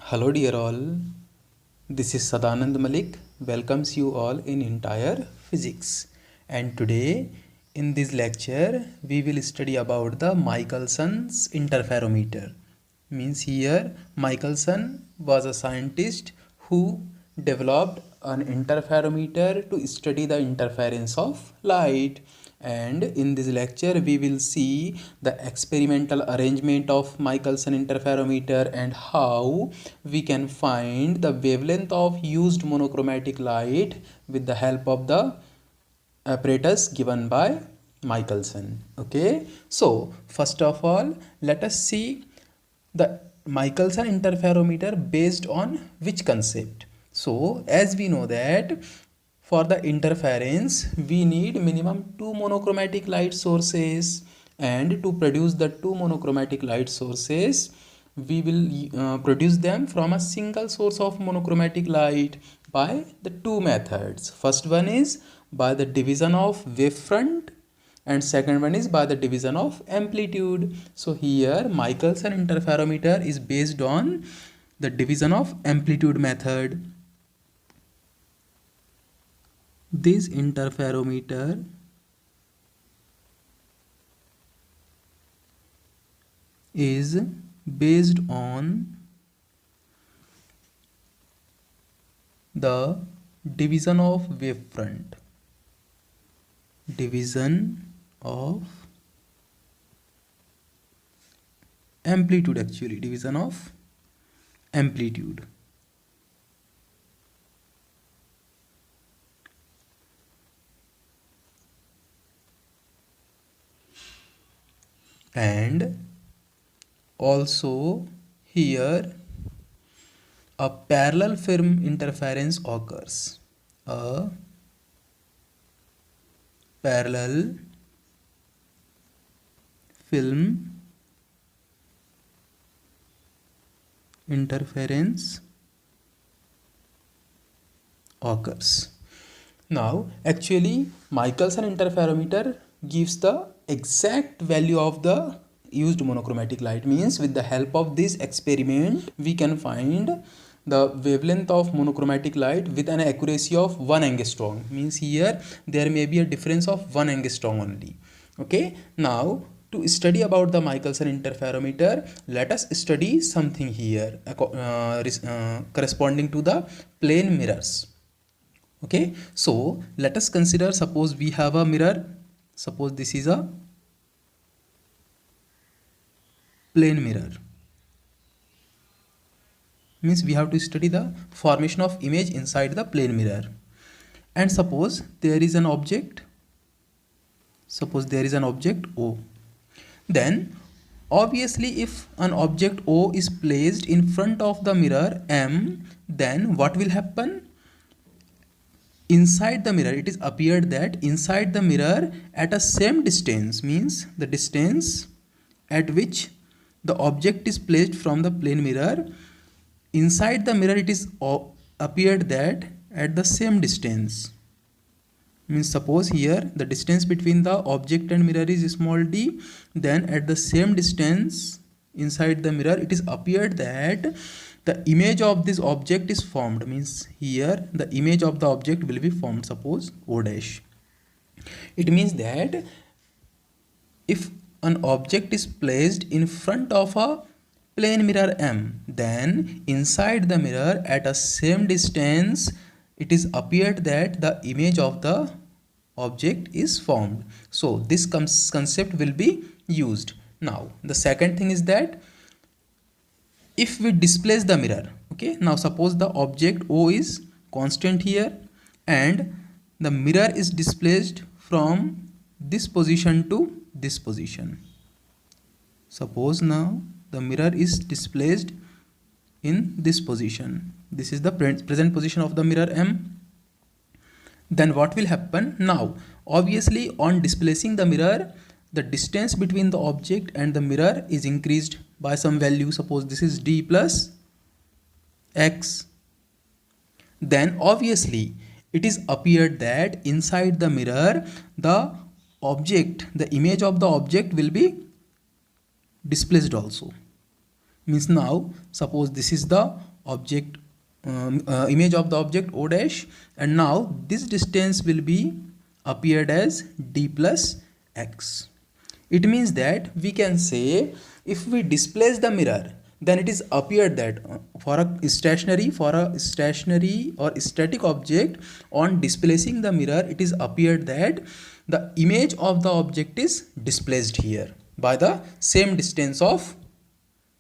Hello dear all, this is Sadanand Malik welcomes you all in entire physics, and today in this lecture we will study about the Michelson's interferometer. Means here Michelson was a scientist who developed an interferometer to study the interference of light, and in this lecture we will see the experimental arrangement of Michelson interferometer and how we can find the wavelength of used monochromatic light with the help of the apparatus given by Michelson. Okay, so first of all let us see the Michelson interferometer based on which concept. So as we know that for the interference we need minimum two monochromatic light sources, and to produce the two monochromatic light sources we will produce them from a single source of monochromatic light by the two methods. First one is by the division of wavefront, and second one is by the division of amplitude. So here Michelson interferometer is based on the division of amplitude method. This interferometer is based on the division of wavefront, division of amplitude, actually division of amplitude. And also here a parallel film interference occurs. A parallel film interference occurs. Now actually Michelson interferometer gives the exact value of the used monochromatic light. Means with the help of this experiment we can find the wavelength of monochromatic light with an accuracy of 1 angstrom. Means here there may be a difference of 1 angstrom only. Okay, now to study about the Michelson interferometer, let us study something here corresponding to the plane mirrors. Okay, so let us consider, suppose we have a mirror, suppose this is a plane mirror. Means we have to study the formation of image inside the plane mirror. And suppose there is an object, suppose there is an object O. Then obviously if an object O is placed in front of the mirror M, then what will happen? Inside the mirror it is appeared that inside the mirror at a same distance, means the distance at which the object is placed from the plane mirror, inside the mirror it is appeared that at the same distance, means suppose here the distance between the object and mirror is small d, then at the same distance inside the mirror it is appeared that the image of this object is formed. Means here the image of the object will be formed, suppose O dash. It means that if an object is placed in front of a plane mirror M, then inside the mirror at a same distance it is appeared that the image of the object is formed. So this concept will be used. Now the second thing is that if we displace the mirror, okay, now suppose the object O is constant here and the mirror is displaced from this position to this position. Suppose now the mirror is displaced in this position. This is the present position of the mirror M. Then what will happen? Now obviously on displacing the mirror, the distance between the object and the mirror is increased by some value. Suppose this is d plus x. Then obviously it is appeared that inside the mirror the object, the image of the object will be displaced also. Means now suppose this is the object image of the object O dash, and now this distance will be appeared as d plus x. It means that we can say if we displace the mirror, then it is appeared that for a stationary or static object, on displacing the mirror, it is appeared that the image of the object is displaced here by the same distance of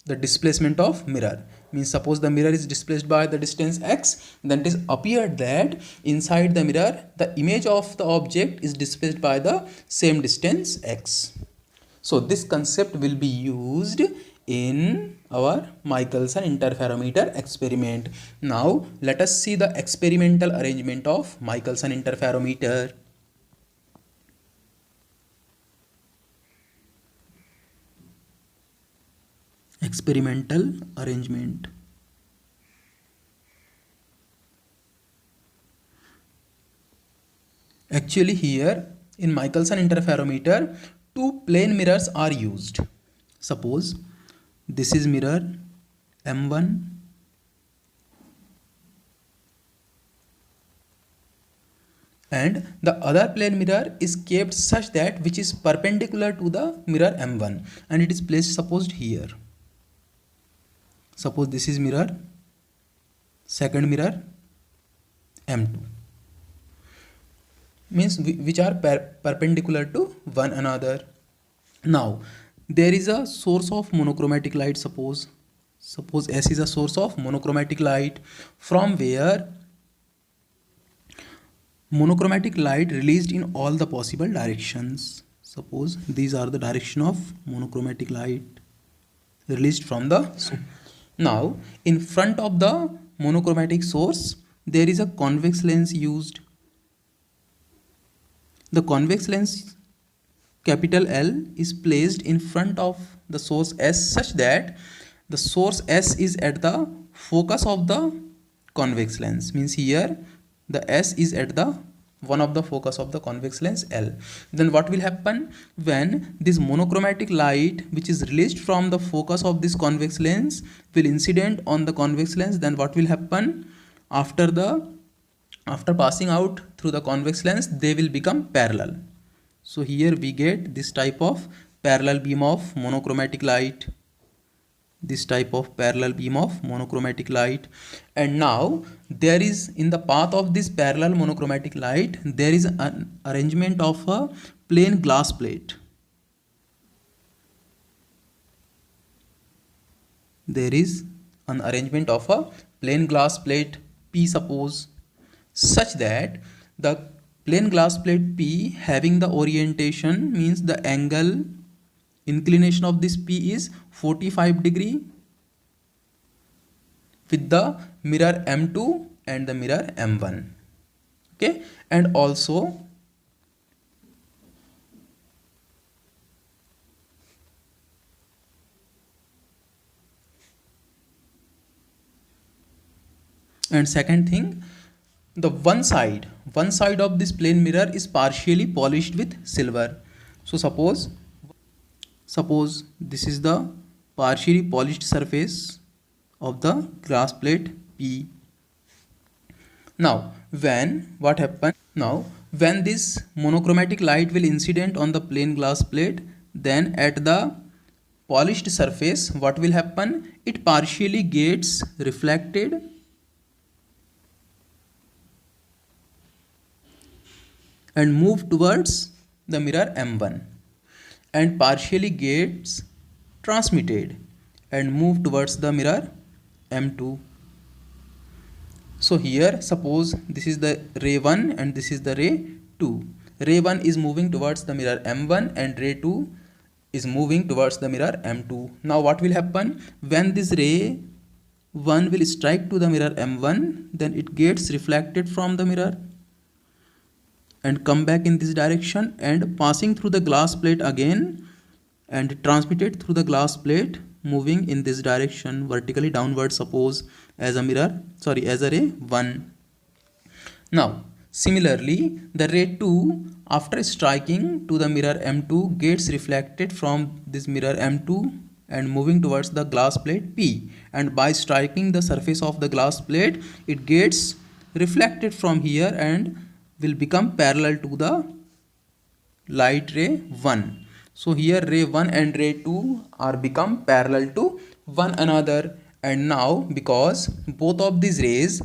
the displacement of mirror. Means suppose the mirror is displaced by the distance x, then it is appeared that inside the mirror the image of the object is displaced by the same distance x. So this concept will be used in our Michelson interferometer experiment. Now let us see the experimental arrangement of Michelson interferometer. Experimental arrangement. Actually here in Michelson interferometer, two plane mirrors are used. Suppose this is mirror M1 and the other plane mirror is kept such that which is perpendicular to the mirror M1, and it is placed supposed here. Suppose this is mirror, second mirror M2, means which are perpendicular to one another. Now there is a source of monochromatic light. Suppose S is a source of monochromatic light, from where monochromatic light released in all the possible directions. Suppose these are the direction of monochromatic light released from the source. Now in front of the monochromatic source there is a convex lens used. The convex lens capital L is placed in front of the source S such that the source S is at the focus of the convex lens. Means here the S is at the one of the focus of the convex lens L. Then what will happen when this monochromatic light which is released from the focus of this convex lens will incident on the convex lens? Then what will happen after passing out through the convex lens? They will become parallel. So here we get this type of parallel beam of monochromatic light. This type of parallel beam of monochromatic light. And now there is, in the path of this parallel monochromatic light, there is an arrangement of a plane glass plate. There is an arrangement of a plane glass plate P, suppose, such that the plane glass plate P having the orientation, means the angle inclination of this P is 45 degree with the mirror M2 and the mirror M1. Okay, and also second thing, the one side of this plane mirror is partially polished with silver. So suppose this is the partially polished surface of the glass plate P. Now when this monochromatic light will incident on the plane glass plate, then at the polished surface what will happen? It partially gets reflected and move towards the mirror M1, and partially gets transmitted and move towards the mirror M2. So here suppose this is the ray 1 and this is the ray 2. Ray 1 is moving towards the mirror M1 and ray 2 is moving towards the mirror M2. Now what will happen? When this ray 1 will strike to the mirror M1, then it gets reflected from the mirror and come back in this direction and passing through the glass plate again and transmitted through the glass plate, moving in this direction vertically downward, suppose as a ray 1. Now similarly the ray 2 after striking to the mirror M2 gets reflected from this mirror M2 and moving towards the glass plate P, and by striking the surface of the glass plate it gets reflected from here and will become parallel to the light ray 1. So here ray 1 and ray 2 are become parallel to one another, and now because both of these rays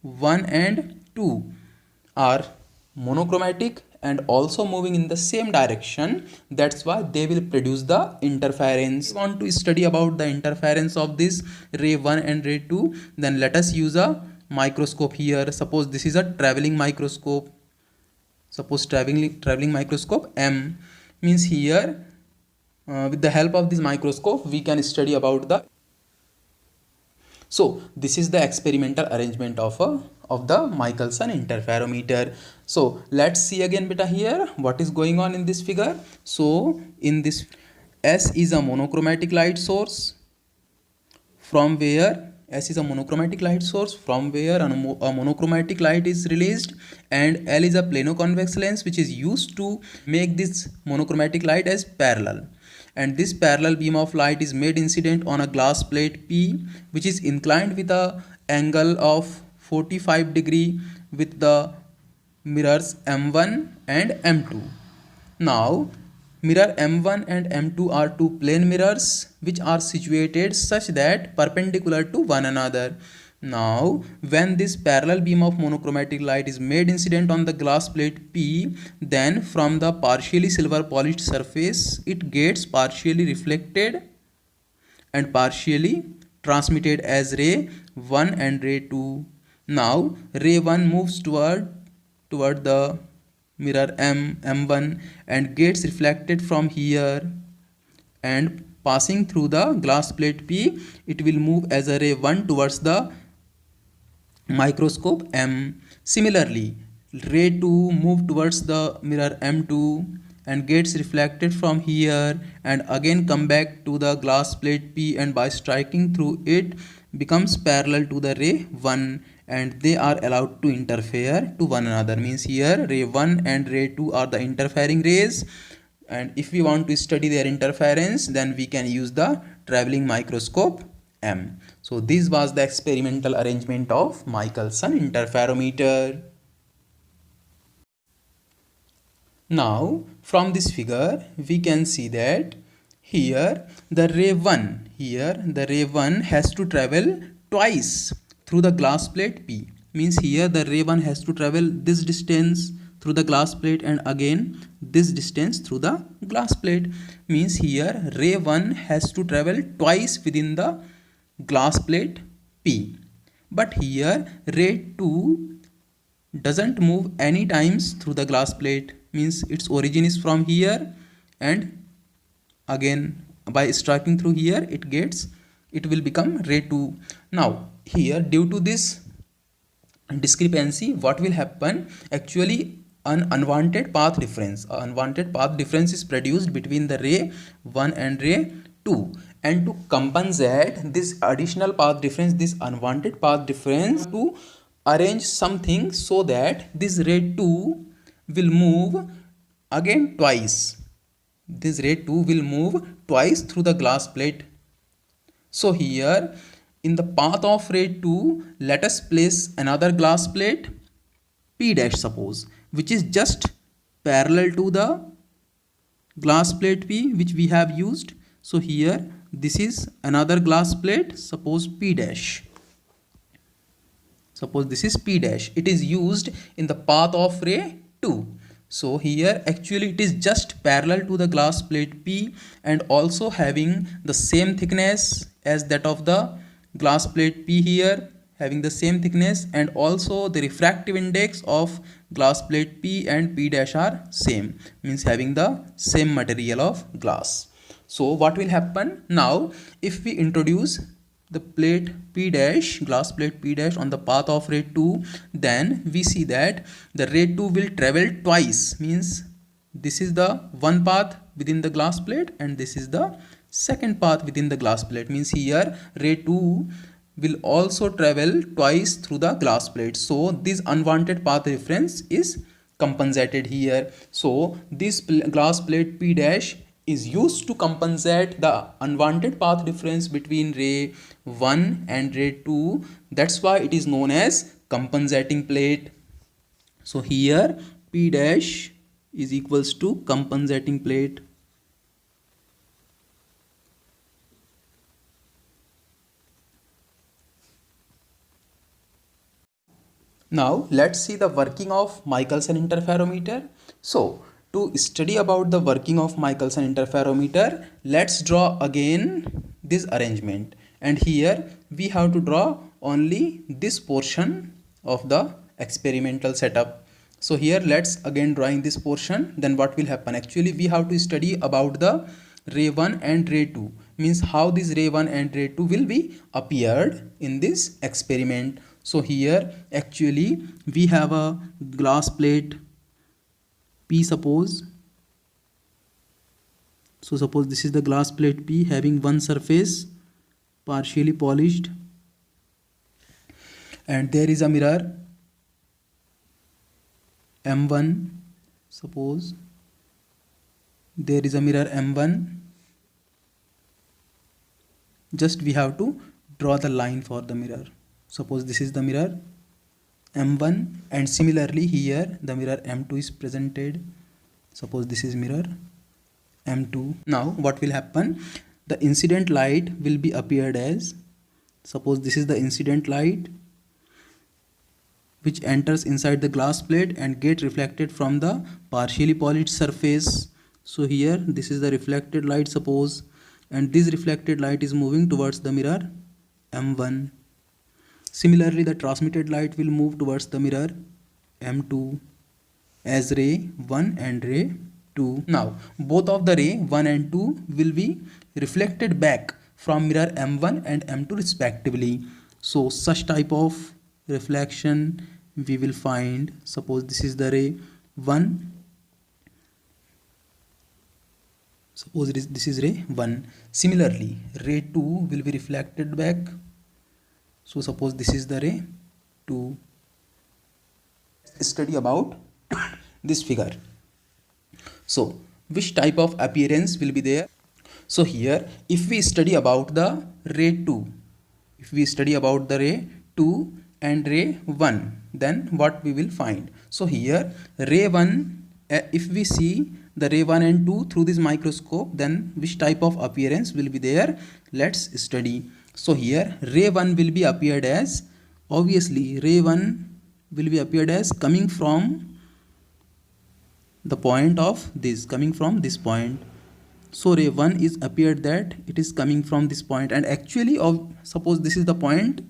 1 and 2 are monochromatic and also moving in the same direction, that's why they will produce the interference. If you want to study about the interference of this ray 1 and ray 2, then let us use a microscope here. Suppose this is a traveling microscope. Suppose traveling microscope M, means here with the help of this microscope we can study about the. So this is the experimental arrangement of the Michelson interferometer. So let's see again beta here what is going on in this figure. So in this, S is a monochromatic light source from where a monochromatic light is released, and L is a plano-convex lens which is used to make this monochromatic light as parallel, and this parallel beam of light is made incident on a glass plate P which is inclined with a angle of 45 degree with the mirrors M1 and M2. Now mirror M1 and M2 are two plane mirrors which are situated such that perpendicular to one another. Now when this parallel beam of monochromatic light is made incident on the glass plate P, then from the partially silver polished surface it gets partially reflected and partially transmitted as ray 1 and ray 2. Now ray 1 moves toward the mirror M1 and gets reflected from here, and passing through the glass plate P it will move as a ray 1 towards the microscope M. Similarly ray 2 move towards the mirror M2 and gets reflected from here and again come back to the glass plate P, and by striking through it becomes parallel to the ray 1, and they are allowed to interfere to one another. Means here ray 1 and ray 2 are the interfering rays, and if we want to study their interference then we can use the traveling microscope M. So this was the experimental arrangement of Michelson interferometer. Now from this figure we can see that here the ray 1 has to travel twice through the glass plate P. Means here the ray 1 has to travel this distance through the glass plate and again this distance through the glass plate. Means here ray 1 has to travel twice within the glass plate P. But here ray 2 doesn't move any times through the glass plate. Means its origin is from here, and again by striking through here it will become ray 2. Now here due to this discrepancy what will happen, actually an unwanted path difference is produced between the ray 1 and ray 2, and to compensate this additional path difference, this unwanted path difference, to arrange something so that this ray 2 will move again twice. This ray 2 will move twice through the glass plate. So here in the path of ray 2 let us place another glass plate P dash, suppose, which is just parallel to the glass plate P which we have used. So here this is another glass plate, suppose P dash. Suppose this is P dash. It is used in the path of ray 2. So here actually it is just parallel to the glass plate P and also having the same thickness as that of the glass plate P here, having the same thickness, and also the refractive index of glass plate P and P dash are same, means having the same material of glass. So what will happen now, if we introduce the plate P dash, glass plate P dash on the path of ray 2, then we see that the ray 2 will travel twice. Means this is the one path within the glass plate and this is the second path within the glass plate. Means here ray 2 will also travel twice through the glass plate. So this unwanted path difference is compensated here. So this glass plate P dash is used to compensate the unwanted path difference between ray 1 and ray 2. That's why it is known as compensating plate. So here P dash is equals to compensating plate. Now let's see the working of Michelson interferometer. So to study about the working of Michelson interferometer, let's draw again this arrangement, and here we have to draw only this portion of the experimental setup. So here let's again drawing this portion. Then what will happen? Actually we have to study about the ray 1 and ray 2, means how this ray 1 and ray 2 will be appeared in this experiment. So here actually we have a glass plate P, suppose. So suppose this is the glass plate P having one surface partially polished, and there is a mirror M1. Suppose there is a mirror M1. Just we have to draw the line for the mirror. Suppose this is the mirror M1, and similarly here the mirror M2 is presented. Suppose this is mirror M2. Now what will happen? The incident light will be appeared as, suppose this is the incident light which enters inside the glass plate and get reflected from the partially polished surface. So here this is the reflected light, suppose, and this reflected light is moving towards the mirror M1. Similarly, the transmitted light will move towards the mirror M2 as ray 1 and ray 2. Now, both of the ray 1 and 2 will be reflected back from mirror M1 and M2 respectively. So, such type of reflection we will find. Suppose this is the ray 1. Suppose this is ray 1. Similarly, ray 2 will be reflected back. So suppose this is the ray 2. Study about this figure. So which type of appearance will be there? So here if we study about the ray 2, if we study about the ray 2 and ray 1, then what we will find? So here ray 1, if we see the ray 1 and 2 through this microscope, then which type of appearance will be there? Let's study. So here ray 1 will be appeared as, obviously ray 1 will be appeared as coming from the point of this, coming from this point. So ray 1 is appeared that it is coming from this point, and actually suppose this is the point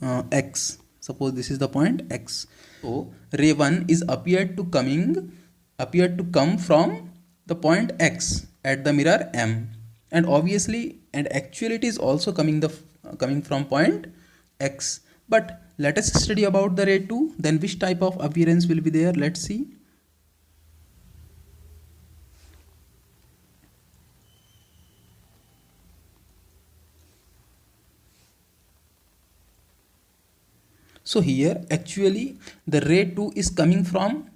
X. Suppose this is the point X. So ray 1 is appeared to come from the point X at the mirror M, and obviously and actually it is also coming from point X. But let us study about the ray 2. Then which type of appearance will be there? Let's see. So here actually the ray 2 is coming from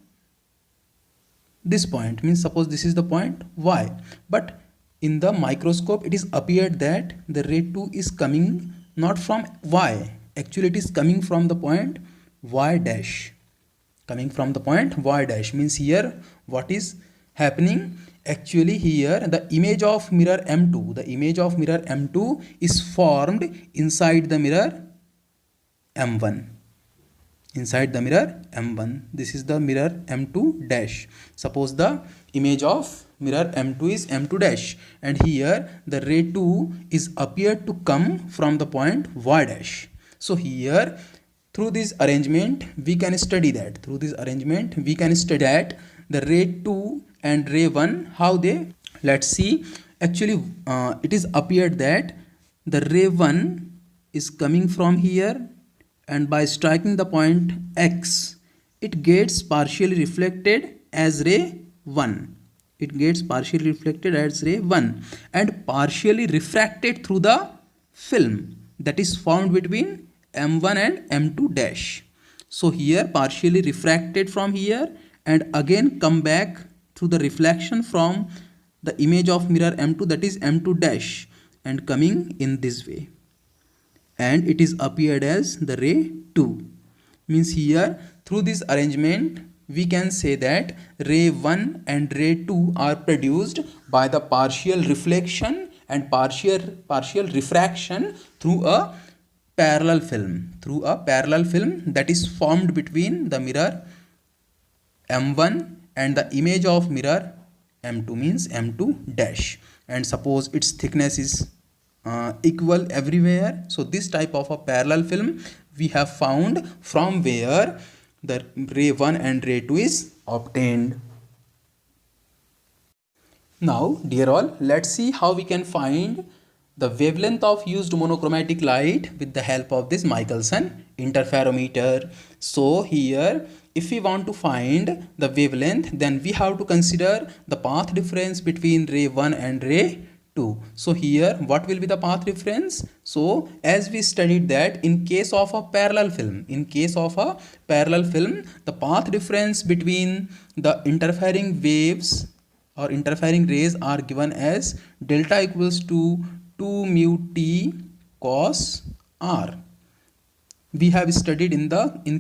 this point, means suppose this is the point Y, but in the microscope it is appeared that the ray 2 is coming not from Y, actually it is coming from the point Y dash, coming from the point Y dash. Means here what is happening? Actually here the image of mirror M2 is formed inside the mirror M1. Inside the mirror M1, this is the mirror M2 dash. Suppose the image of mirror M2 is M2 dash, and here the ray 2 is appeared to come from the point Y dash. So here through this arrangement we can study that. The ray 2 and ray 1, how they, let's see. Actually it is appeared that the ray 1 is coming from here, and by striking the point X, it gets partially reflected as ray 1. And partially refracted through the film that is found between M1 and M2 dash. So here partially refracted from here and again come back through the reflection from the image of mirror M2, that is M2 dash, and coming in this way, and it is appeared as the ray 2. Means here through this arrangement we can say that ray 1 and ray 2 are produced by the partial reflection and partial refraction through a parallel film that is formed between the mirror M1 and the image of mirror M2, means M2 dash, and suppose its thickness is equal everywhere. So this type of a parallel film we have found from where the ray 1 and ray 2 is obtained. Now dear all, let's see how we can find the wavelength of used monochromatic light with the help of this Michelson interferometer. So here if we want to find the wavelength, then we have to consider the path difference between ray 1 and ray 2. So here what will be the path difference? So as we studied that in case of a parallel film, the path difference between the interfering waves or interfering rays are given as delta equals to 2 mu t cos r. We have studied in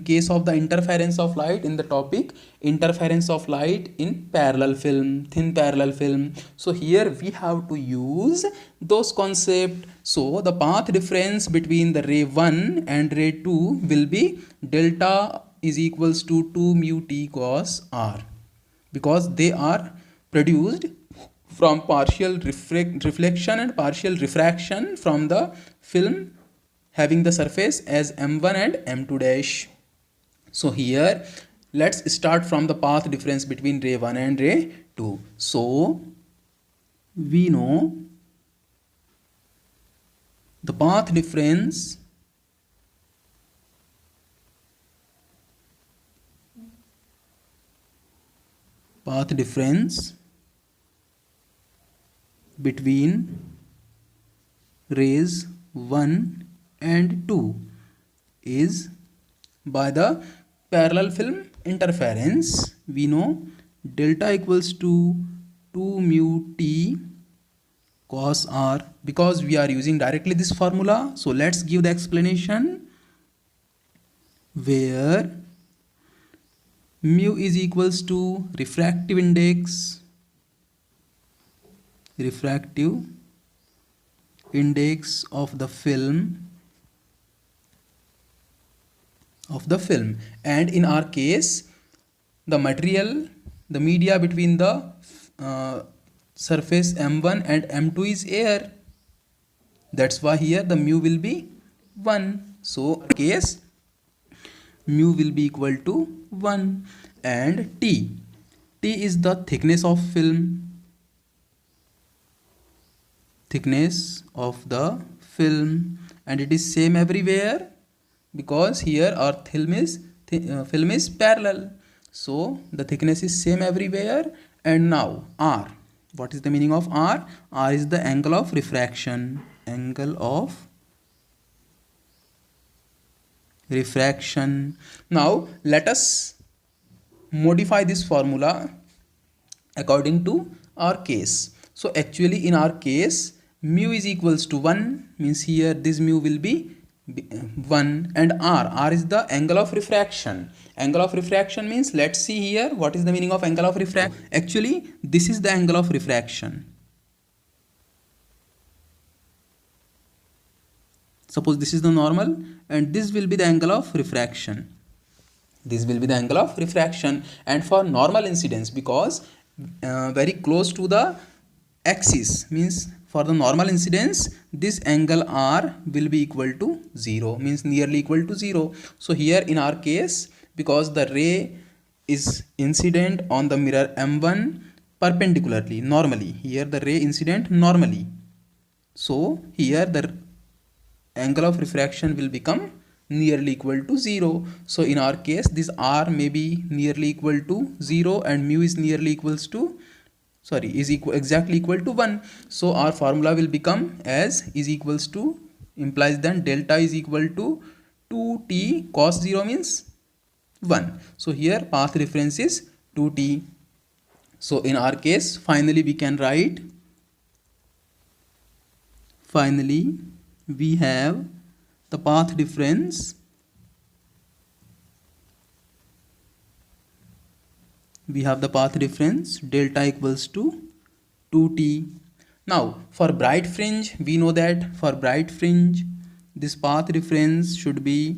case of the interference of light in the topic interference of light in parallel film, thin parallel film. So here we have to use those concepts. So the path difference between the ray 1 and ray 2 will be delta is equals to 2 mu t cos r, because they are produced from partial reflection and partial refraction from the film having the surface as M1 and M2 dash. So here let's start from the path difference between ray 1 and ray 2. So we know the path difference between rays 1 and 2 is by the parallel film interference. We know delta equals to 2 mu t cos r, because we are using directly this formula. So let's give the explanation, where mu is equals to refractive index of the film and in our case the media between the surface M1 and M2 is air. That's why here the mu will be 1. So case mu will be equal to 1. And t is the thickness of film, and it is same everywhere because here our film is parallel, so the thickness is same everywhere. And now r, what is the meaning of r? R is the angle of refraction. Now let us modify this formula according to our case. So actually in our case mu is equals to 1, means here this mu will be 1, and r is the angle of refraction. Angle of refraction means, let's see here what is the meaning of angle of refraction. Actually this is the angle of refraction. Suppose this is the normal and this will be the angle of refraction. And for normal incidence, because very close to the axis, means for the normal incidence this angle r will be equal to 0, means nearly equal to 0. So here in our case, because the ray is incident on the mirror M1 perpendicularly, normally, here the ray incident normally, so here the angle of refraction will become nearly equal to 0. So in our case this r may be nearly equal to 0 and mu is nearly exactly equal to 1. So our formula will become as is equals to, implies then delta is equal to 2t cos 0 means 1. So here path difference is 2t. So in our case, finally we can write, finally we have the path difference, we have the path difference delta equals to 2t. Now for bright fringe, we know that for bright fringe this path difference should be,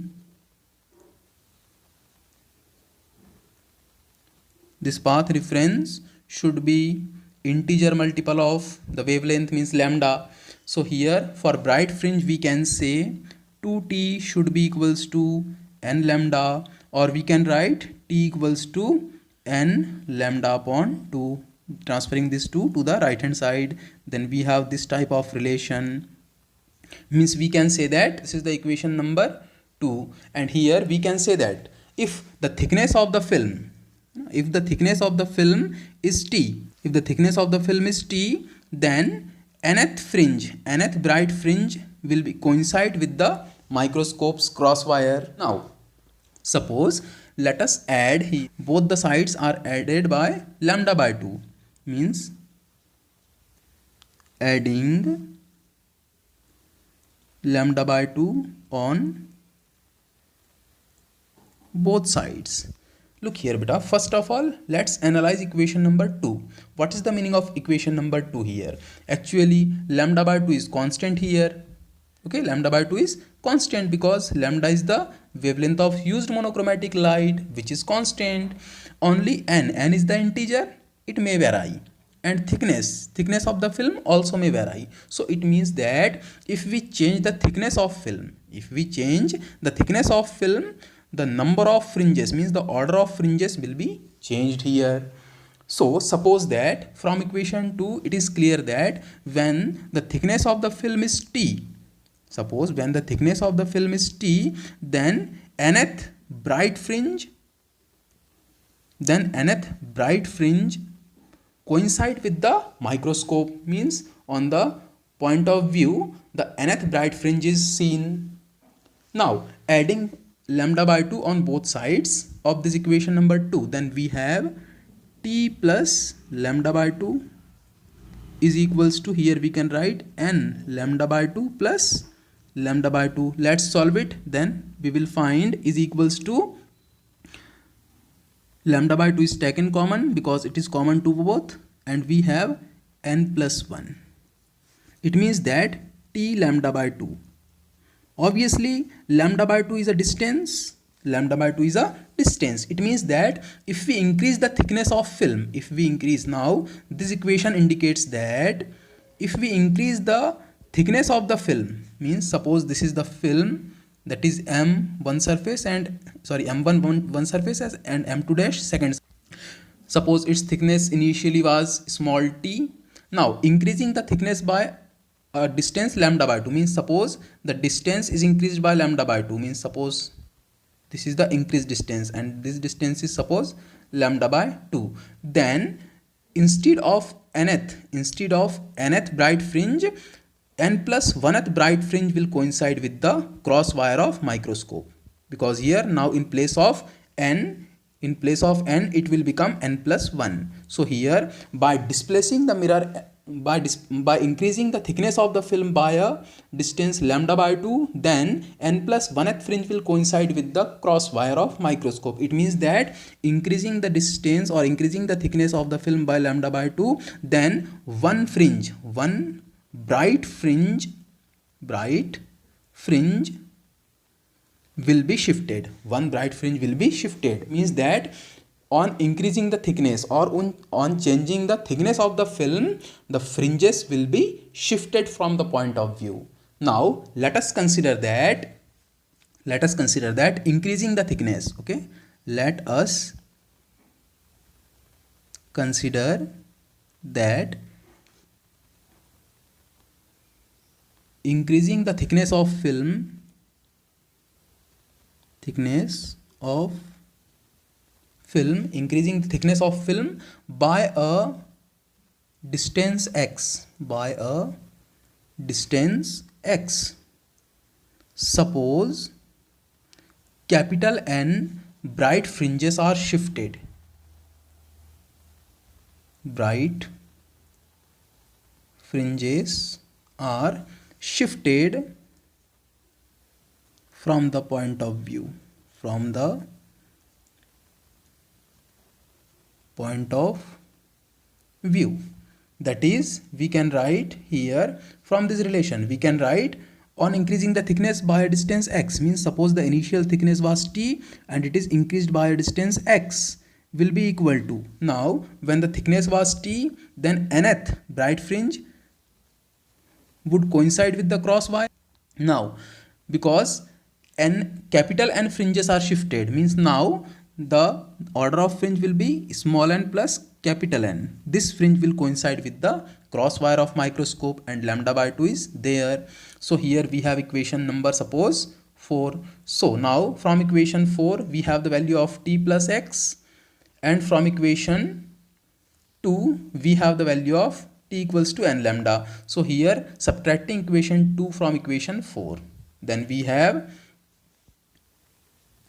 this path reference should be integer multiple of the wavelength, means lambda. So here for bright fringe we can say 2t should be equals to n lambda, or we can write t equals to n lambda upon 2, transferring this 2 to the right hand side. Then we have this type of relation, means we can say that this is the equation number 2, and here we can say that if the thickness of the film, if the thickness of the film is t, if the thickness of the film is t, then nth fringe, nth bright fringe will be coincide with the microscope's crosswire. Now suppose let us add here, both the sides are added by lambda by 2, means adding lambda by 2 on both sides. Look here beta, first of all let's analyze equation number 2. What is the meaning of equation number 2 here? Actually lambda by 2 is constant here. Okay, lambda by 2 is constant because lambda is the wavelength of used monochromatic light, which is constant. Only n is the integer, it may vary, and thickness of the film also may vary. So it means that if we change the thickness of film, if we change the thickness of film, the number of fringes, means the order of fringes will be changed here. So suppose that from equation 2 it is clear that when the thickness of the film is t, suppose when the thickness of the film is t, then nth bright fringe, coincide with the microscope, means on the point of view the nth bright fringe is seen. Now adding lambda by 2 on both sides of this equation number 2, then we have t plus lambda by 2 is equals to, here we can write n lambda by 2 plus lambda by 2. Let's solve it, then we will find is equals to, lambda by 2 is taken common because it is common to both, and we have n plus 1. It means that t lambda by 2, obviously lambda by 2 is a distance, lambda by 2 is a distance. It means that if we increase the thickness of film, if we increase, now this equation indicates that if we increase the thickness of the film, means suppose this is the film, that is m1 surface and m1 one surface and m2 dash second. Suppose its thickness initially was small t. Now increasing the thickness by a distance lambda by 2, means suppose the distance is increased by lambda by 2, means suppose this is the increased distance and this distance is suppose lambda by 2, then instead of nth bright fringe, n plus 1th bright fringe will coincide with the cross wire of microscope, because here now in place of n it will become n plus 1. So here by displacing the mirror, by increasing the thickness of the film by a distance lambda by 2, then n plus 1th fringe will coincide with the cross wire of microscope. It means that increasing the distance or increasing the thickness of the film by lambda by 2, then one bright fringe will be shifted. One bright fringe will be shifted, means that on increasing the thickness or on changing the thickness of the film, the fringes will be shifted from the point of view. Now let us consider that increasing the thickness. Okay, let us consider that increasing the thickness of film, increasing the thickness of film by a distance x, suppose capital N bright fringes are shifted. bright fringes are shifted from the point of view, from the point of view. That is, we can write here from this relation, we can write on increasing the thickness by a distance x, means suppose the initial thickness was t and it is increased by a distance x, will be equal to, now when the thickness was t, then nth bright fringe would coincide with the cross wire. Now because capital N fringes are shifted, means now the order of fringe will be small n plus capital N. This fringe will coincide with the cross wire of microscope and lambda by 2 is there. So here we have equation number suppose 4. So now from equation 4 we have the value of t plus x, and from equation 2 we have the value of t equals to n lambda. So here subtracting equation 2 from equation 4, then we have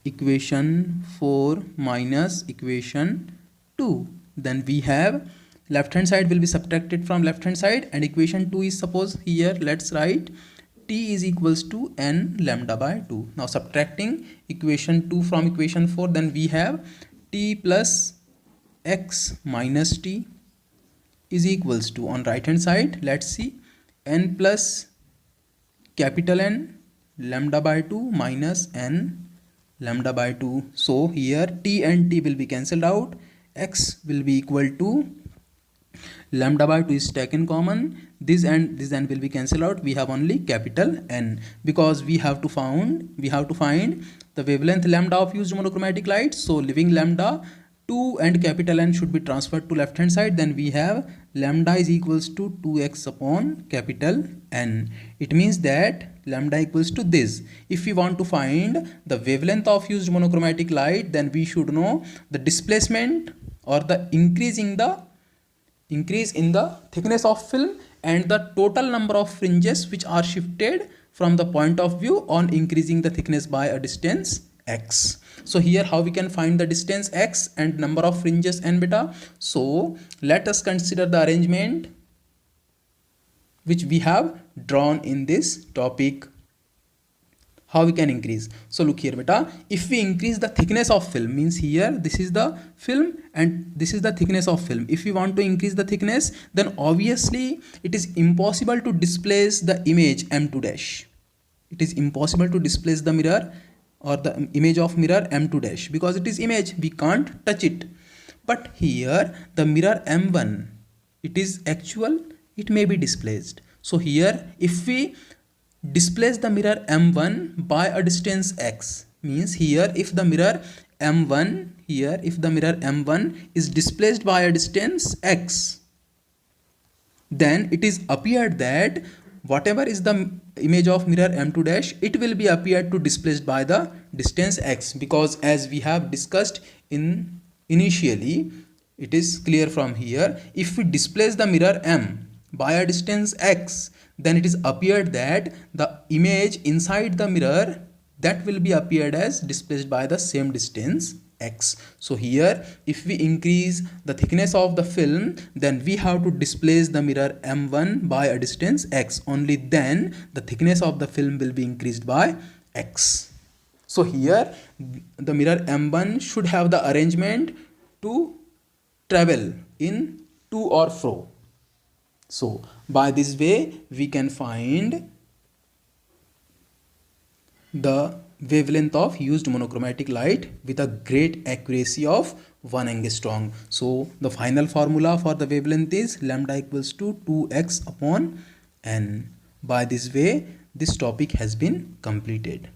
equation 4 minus equation 2. Then we have left hand side will be subtracted from left hand side, and equation 2 is, suppose here let's write t is equals to n lambda by 2. Now subtracting equation 2 from equation 4, then we have t plus x minus t is equals to, on right hand side let's see, n plus capital N lambda by 2 minus n lambda by 2. So here t and t will be cancelled out, x will be equal to lambda by 2 is taken common, this and this n will be cancelled out, we have only capital N, because we have to find the wavelength lambda of used monochromatic light. So leaving lambda, 2 and capital N should be transferred to left hand side, then we have lambda is equals to 2x upon capital N. It means that lambda equals to this. If we want to find the wavelength of used monochromatic light, then we should know the displacement or the increase in the thickness of film and the total number of fringes which are shifted from the point of view on increasing the thickness by a distance x. So here how we can find the distance x and number of fringes n beta. So let us consider the arrangement which we have drawn in this topic. How we can increase? So look here beta, if we increase the thickness of film, means here this is the film and this is the thickness of film. If we want to increase the thickness, then obviously it is impossible to displace the image M2 dash. It is impossible to displace the mirror or the image of mirror M2 dash, because it is image, we can't touch it. But here the mirror M1, it is actual, it may be displaced. So here if we displace the mirror M1 by a distance x, means here if the mirror M1 is displaced by a distance x, then it is appeared that whatever is the image of mirror M2 dash, it will be appeared to displaced by the distance x, because as we have discussed in initially, it is clear from here, if we displace the mirror M by a distance x, then it is appeared that the image inside the mirror, that will be appeared as displaced by the same distance x. So here if we increase the thickness of the film, then we have to displace the mirror M1 by a distance x, only then the thickness of the film will be increased by x. So here the mirror M1 should have the arrangement to travel in to or fro. So by this way we can find the wavelength of used monochromatic light with a great accuracy of 1 angstrom. So the final formula for the wavelength is lambda equals to 2x upon n. By this way this topic has been completed.